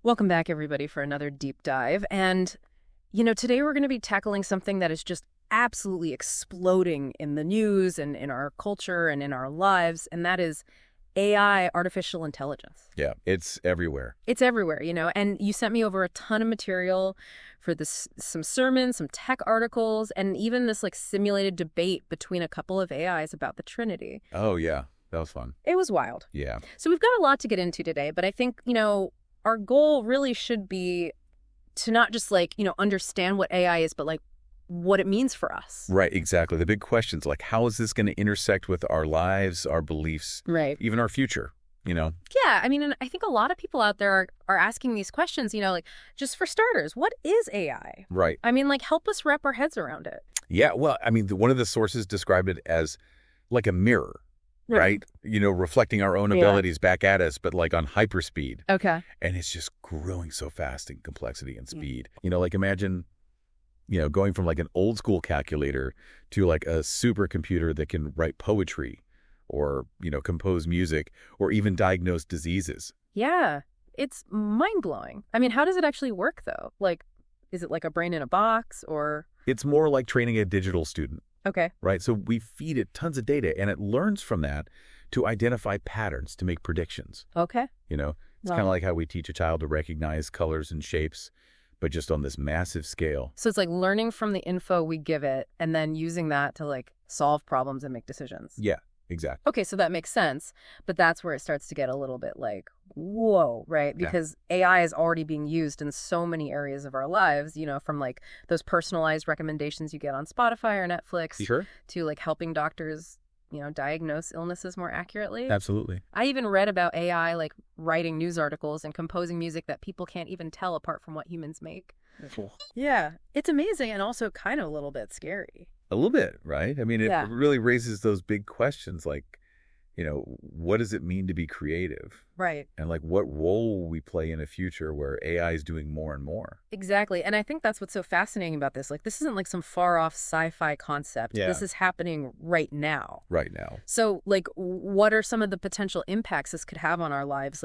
Welcome back, everybody, for another deep dive. And, today we're going to be tackling something that is just absolutely exploding in the news and in our culture and in our lives, and that is AI, artificial intelligence. Yeah, it's everywhere. It's everywhere, and you sent me over a ton of material for some sermons, some tech articles, and even this simulated debate between a couple of AIs about the Trinity. Oh, yeah. That was fun. It was wild. Yeah. So we've got a lot to get into today, but I think, our goal really should be to not just understand what AI is, but what it means for us. Right, exactly. The big questions, how is this going to intersect with our lives, our beliefs, right, even our future, Yeah, and I think a lot of people out there are asking these questions, just for starters, what is AI? Right. Help us wrap our heads around it. Yeah, well, one of the sources described it as like a mirror. Right? Reflecting our own abilities back at us, but on hyperspeed. Okay. And it's just growing so fast in complexity and speed. Imagine, going from an old school calculator to a supercomputer that can write poetry or, compose music or even diagnose diseases. Yeah, it's mind-blowing. How does it actually work, though? Is it like a brain in a box or? It's more like training a digital student. Okay. Right? So we feed it tons of data, and it learns from that to identify patterns, to make predictions. Okay. It's kind of like how we teach a child to recognize colors and shapes, but just on this massive scale. So it's like learning from the info we give it and then using that to solve problems and make decisions. Yeah, exactly. Okay, so that makes sense, but that's where it starts to get a little bit whoa, right? Because AI is already being used in so many areas of our lives, from those personalized recommendations you get on Spotify or Netflix. Sure. To helping doctors, diagnose illnesses more accurately. Absolutely. I even read about AI writing news articles and composing music that people can't even tell apart from what humans make. Cool. Yeah, it's amazing and also kind of a little bit scary. A little bit, right? It really raises those big questions what does it mean to be creative? Right. And what role will we play in a future where AI is doing more and more? Exactly. And I think that's what's so fascinating about this. This isn't some far off sci-fi concept. Yeah. This is happening right now. Right now. So what are some of the potential impacts this could have on our lives,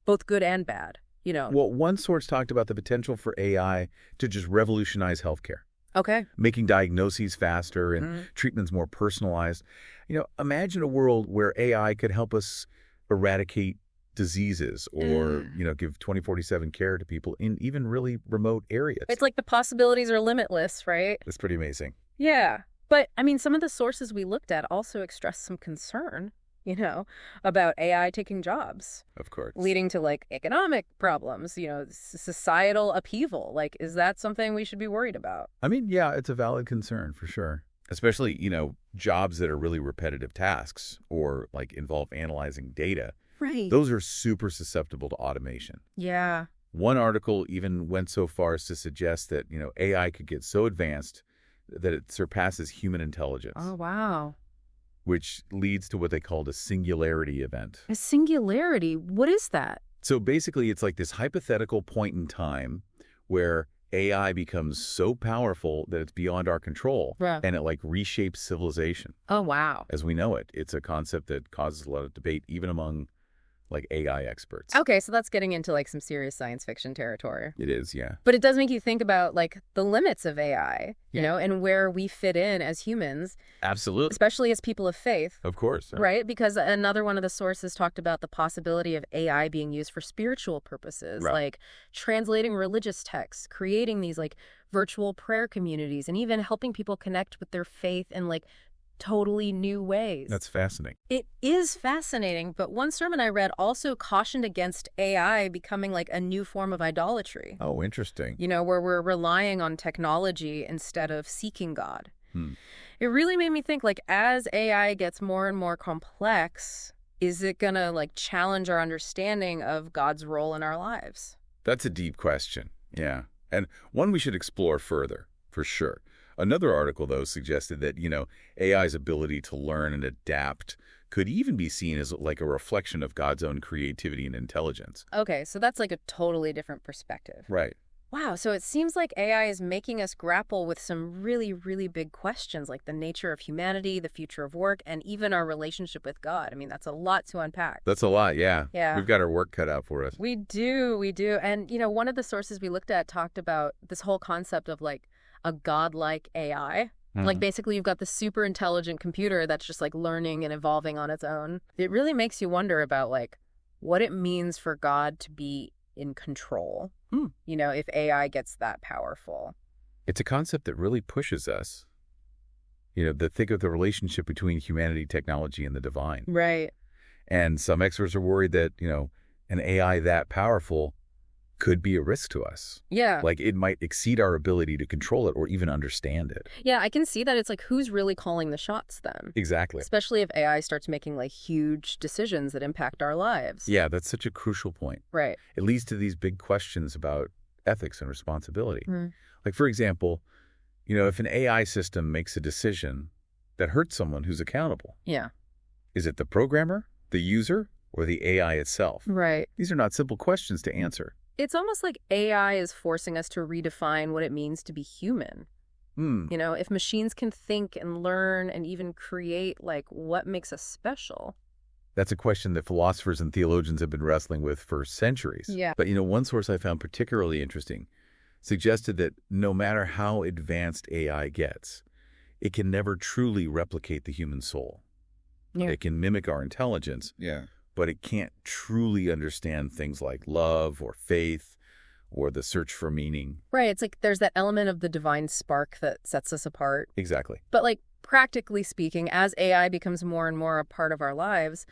both good and bad? Well, one source talked about the potential for AI to just revolutionize healthcare. Okay. Making diagnoses faster and treatments more personalized. Imagine a world where AI could help us eradicate diseases or, give 24/7 care to people in even really remote areas. It's the possibilities are limitless, right? It's pretty amazing. Yeah. But, some of the sources we looked at also expressed some concern, about AI taking jobs. Of course. Leading to, economic problems, societal upheaval. Is that something we should be worried about? Yeah, it's a valid concern for sure. Especially, jobs that are really repetitive tasks or involve analyzing data. Right. Those are super susceptible to automation. Yeah. One article even went so far as to suggest that, AI could get so advanced that it surpasses human intelligence. Oh, wow. Which leads to what they called a singularity event. A singularity? What is that? So basically, it's this hypothetical point in time where AI becomes so powerful that it's beyond our control, and it reshapes civilization. Oh, wow. As we know it. It's a concept that causes a lot of debate, even among AI experts. Okay, so that's getting into some serious science fiction territory. It is, yeah. But it does make you think about the limits of AI, and where we fit in as humans. Absolutely. Especially as people of faith. Of course. Right? Because another one of the sources talked about the possibility of AI being used for spiritual purposes, like translating religious texts, creating these virtual prayer communities, and even helping people connect with their faith in totally new ways. That's fascinating. It is fascinating, but one sermon I read also cautioned against AI becoming a new form of idolatry. Oh, interesting. Where we're relying on technology instead of seeking God. It really made me think as AI gets more and more complex, is it going to challenge our understanding of God's role in our lives? That's a deep question. Yeah. And one we should explore further, for sure. Another article, though, suggested that, AI's ability to learn and adapt could even be seen as a reflection of God's own creativity and intelligence. Okay, so that's a totally different perspective. Right. Wow, so it seems like AI is making us grapple with some really, really big questions like the nature of humanity, the future of work, and even our relationship with God. I mean, that's a lot to unpack. That's a lot, yeah. Yeah. We've got our work cut out for us. We do, we do. And, one of the sources we looked at talked about this whole concept of like a godlike AI. Like basically you've got the super intelligent computer that's just like learning and evolving on its own. It really makes you wonder about like what it means for God to be in control, if AI gets that powerful. It's a concept that really pushes us, to think of the relationship between humanity, technology, and the divine. Right. And some experts are worried that, an AI that powerful could be a risk to us. Yeah. Like it might exceed our ability to control it or even understand it. Yeah, I can see that. It's like, who's really calling the shots then? Exactly. Especially if AI starts making like huge decisions that impact our lives. Yeah, that's such a crucial point. Right. It leads to these big questions about ethics and responsibility. Like, for example, if an AI system makes a decision that hurts someone who's accountable. Yeah. Is it the programmer, the user, or the AI itself? Right. These are not simple questions to answer. It's almost like AI is forcing us to redefine what it means to be human. If machines can think and learn and even create, like, what makes us special? That's a question that philosophers and theologians have been wrestling with for centuries. Yeah. But, one source I found particularly interesting suggested that no matter how advanced AI gets, it can never truly replicate the human soul. Yeah. It can mimic our intelligence. Yeah. But it can't truly understand things like love or faith or the search for meaning. Right. It's like there's that element of the divine spark that sets us apart. Exactly. But like practically speaking, as AI becomes more and more a part of our lives,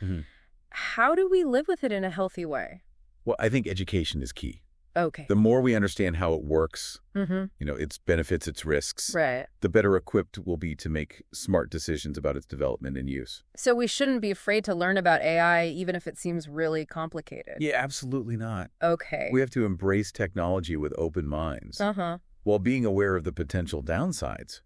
how do we live with it in a healthy way? Well, I think education is key. Okay. The more we understand how it works, its benefits, its risks, right, the better equipped we'll be to make smart decisions about its development and use. So we shouldn't be afraid to learn about AI, even if it seems really complicated. Yeah, absolutely not. Okay. We have to embrace technology with open minds while being aware of the potential downsides.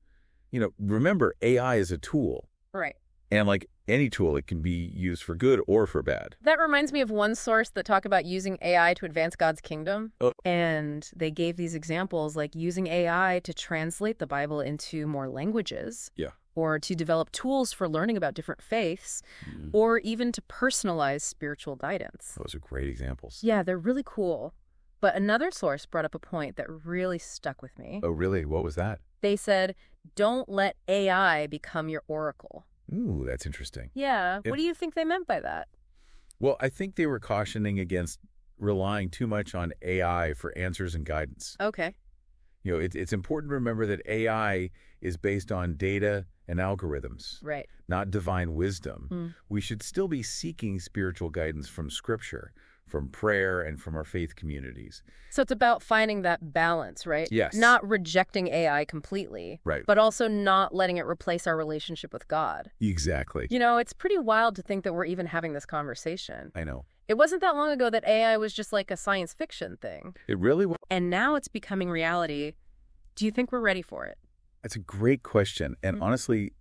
Remember, AI is a tool. Right. And like any tool, it can be used for good or for bad. That reminds me of one source that talked about using AI to advance God's kingdom. Oh. And they gave these examples like using AI to translate the Bible into more languages. Yeah. Or to develop tools for learning about different faiths, or even to personalize spiritual guidance. Those are great examples. Yeah, they're really cool. But another source brought up a point that really stuck with me. Oh, really? What was that? They said, don't let AI become your oracle. Ooh, that's interesting. Yeah. What do you think they meant by that? Well, I think they were cautioning against relying too much on AI for answers and guidance. Okay. It's important to remember that AI is based on data and algorithms, right, not divine wisdom. We should still be seeking spiritual guidance from Scripture, from prayer, and from our faith communities. So it's about finding that balance, right? Yes. Not rejecting AI completely. Right. But also not letting it replace our relationship with God. Exactly. It's pretty wild to think that we're even having this conversation. I know. It wasn't that long ago that AI was just like a science fiction thing. It really was. And now it's becoming reality. Do you think we're ready for it? That's a great question. And honestly,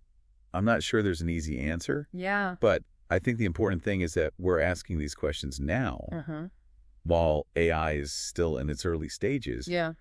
I'm not sure there's an easy answer. Yeah. But I think the important thing is that we're asking these questions now while AI is still in its early stages. Yeah.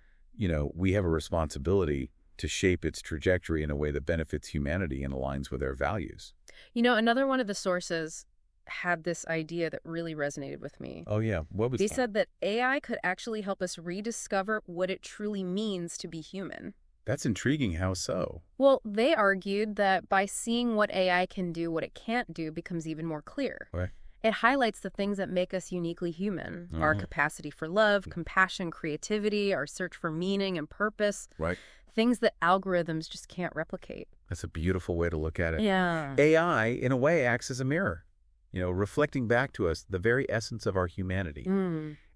We have a responsibility to shape its trajectory in a way that benefits humanity and aligns with our values. Another one of the sources had this idea that really resonated with me. Oh, yeah. What was They that? said that AI could actually help us rediscover what it truly means to be human. That's intriguing. How so? Well, they argued that by seeing what AI can do, what it can't do becomes even more clear. Right. It highlights the things that make us uniquely human. Our capacity for love, compassion, creativity, our search for meaning and purpose. Right. Things that algorithms just can't replicate. That's a beautiful way to look at it. Yeah. AI, in a way, acts as a mirror, reflecting back to us the very essence of our humanity.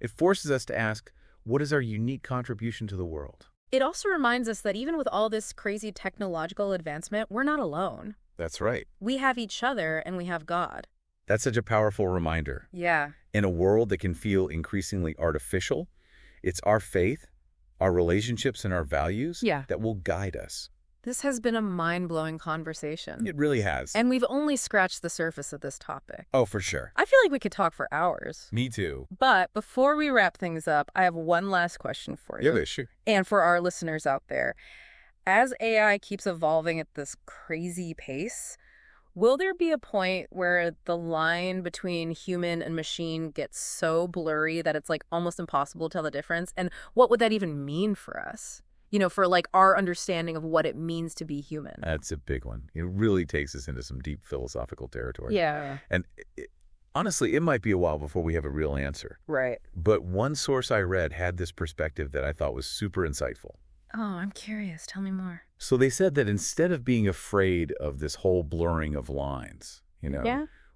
It forces us to ask, what is our unique contribution to the world? It also reminds us that even with all this crazy technological advancement, we're not alone. That's right. We have each other and we have God. That's such a powerful reminder. Yeah. In a world that can feel increasingly artificial, it's our faith, our relationships, and our values that will guide us. This has been a mind-blowing conversation. It really has. And we've only scratched the surface of this topic. Oh, for sure. I feel like we could talk for hours. Me too. But before we wrap things up, I have one last question for you. Yeah, sure. And for our listeners out there. As AI keeps evolving at this crazy pace, will there be a point where the line between human and machine gets so blurry that it's like almost impossible to tell the difference? And what would that even mean for us? For like our understanding of what it means to be human. That's a big one. It really takes us into some deep philosophical territory. Yeah. And honestly, it might be a while before we have a real answer. Right. But one source I read had this perspective that I thought was super insightful. Oh, I'm curious. Tell me more. So they said that instead of being afraid of this whole blurring of lines,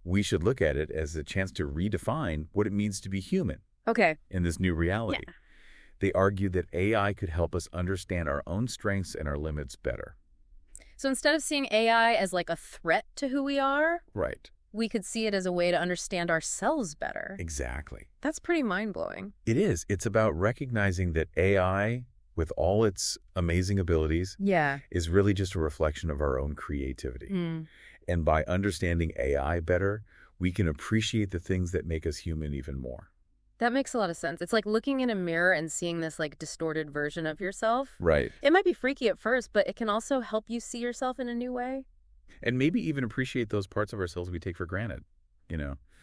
we should look at it as a chance to redefine what it means to be human. Okay. In this new reality. Yeah. They argued that AI could help us understand our own strengths and our limits better. So instead of seeing AI as like a threat to who we are, right, we could see it as a way to understand ourselves better. Exactly. That's pretty mind-blowing. It is. It's about recognizing that AI, with all its amazing abilities, is really just a reflection of our own creativity. And by understanding AI better, we can appreciate the things that make us human even more. That makes a lot of sense. It's like looking in a mirror and seeing this like distorted version of yourself. Right. It might be freaky at first, but it can also help you see yourself in a new way. And maybe even appreciate those parts of ourselves we take for granted,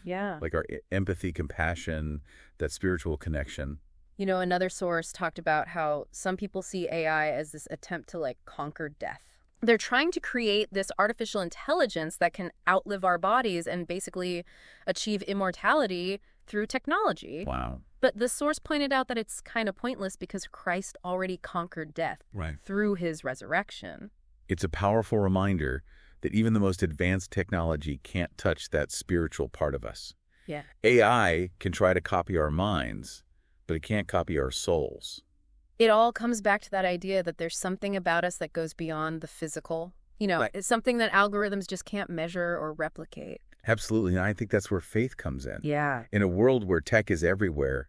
Yeah. Like our empathy, compassion, that spiritual connection. Another source talked about how some people see AI as this attempt to like conquer death. They're trying to create this artificial intelligence that can outlive our bodies and basically achieve immortality through technology. Wow. But the source pointed out that it's kind of pointless because Christ already conquered death through his resurrection. It's a powerful reminder that even the most advanced technology can't touch that spiritual part of us. Yeah. AI can try to copy our minds, but it can't copy our souls. It all comes back to that idea that there's something about us that goes beyond the physical. It's something that algorithms just can't measure or replicate. Absolutely, and I think that's where faith comes in. Yeah. In a world where tech is everywhere,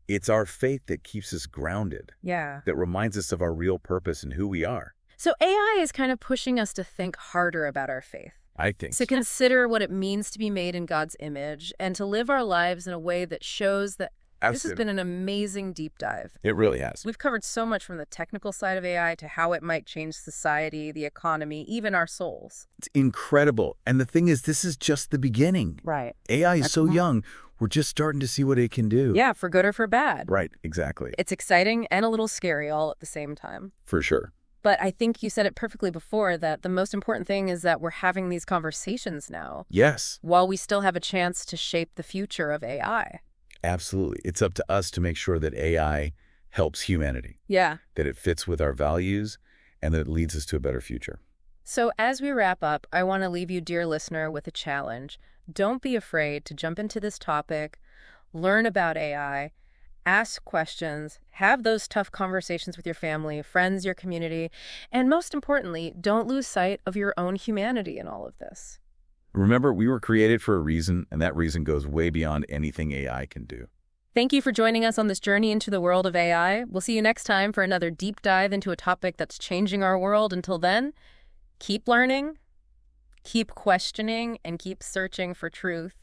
it's our faith that keeps us grounded. Yeah. That reminds us of our real purpose and who we are. So AI is kind of pushing us to think harder about our faith. I think to consider what it means to be made in God's image and to live our lives in a way that shows that This has been an amazing deep dive. It really has. We've covered so much from the technical side of AI to how it might change society, the economy, even our souls. It's incredible. And the thing is, this is just the beginning. Right. AI is so young. We're just starting to see what it can do. Yeah, for good or for bad. Right, exactly. It's exciting and a little scary all at the same time. For sure. But I think you said it perfectly before that the most important thing is that we're having these conversations now. Yes. While we still have a chance to shape the future of AI. Absolutely. It's up to us to make sure that AI helps humanity. Yeah. That it fits with our values and that it leads us to a better future. So as we wrap up, I want to leave you, dear listener, with a challenge. Don't be afraid to jump into this topic, learn about AI, ask questions, have those tough conversations with your family, friends, your community, and most importantly, don't lose sight of your own humanity in all of this. Remember, we were created for a reason, and that reason goes way beyond anything AI can do. Thank you for joining us on this journey into the world of AI. We'll see you next time for another deep dive into a topic that's changing our world. Until then, keep learning, keep questioning, and keep searching for truth.